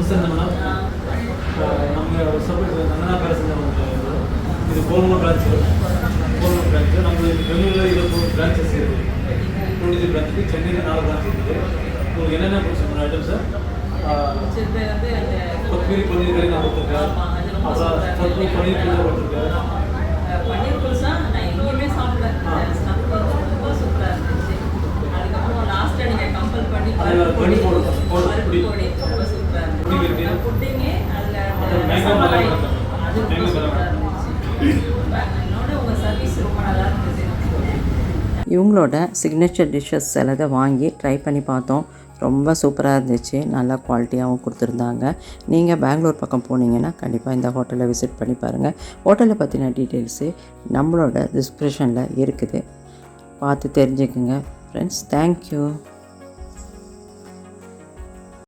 புதுசாக என்னன்னா நம்ம சப்போஸ் நந்தனா பேரஸ் இது கோல்மோ பிரான்ச்சு நம்மளுக்கு பெங்களூரில் 24 பிரான்ச்சஸ் இருக்குது. 23 பிரான்ச்சு சென்னையில் 4 பிரான்ச் இருக்குது. உங்களுக்கு என்னென்ன பிடிச்ச ஐட்டம் சார்? கொத்தமல்லி பன்னீர் கறி நான் கொடுத்துருக்கேன். அப்புறம் சட்னி பன்னீர் கறி கொடுத்துருக்கேன். பன்னீர் குல்சா நான் எங்கேயுமே சாப்பிட்டேன். ரொம்ப சூப்பராக இருந்துச்சு. அதுக்கப்புறம் லாஸ்ட்டாக நீங்கள் கம்பல் பண்ணி பண்ணி போடுவோம் பொடி ரொம்ப சூப்பராக இருந்துச்சு. புட்டிங்கு அதில் மேங்கோ அது ரொம்ப சூப்பராக இருந்துச்சு. என்னோட உங்கள் சர்வீஸ் ரொம்ப நல்லா இருந்துச்சு. இவங்களோட சிக்னேச்சர் டிஷ்ஷஸ் சிலதை வாங்கி ட்ரை பண்ணி பார்த்தோம். ரொம்ப சூப்பராக இருந்துச்சு. நல்லா குவாலிட்டியாகவும் கொடுத்துருந்தாங்க. நீங்கள் பெங்களூர் பக்கம் போனீங்கன்னா கண்டிப்பாக இந்த ஹோட்டலை விசிட் பண்ணி பாருங்கள். ஹோட்டலை பற்றின டீட்டெயில்ஸு நம்மளோட டிஸ்கிரிப்ஷனில் இருக்குது. பார்த்து தெரிஞ்சுக்குங்க ஃப்ரெண்ட்ஸ். தேங்க்யூ.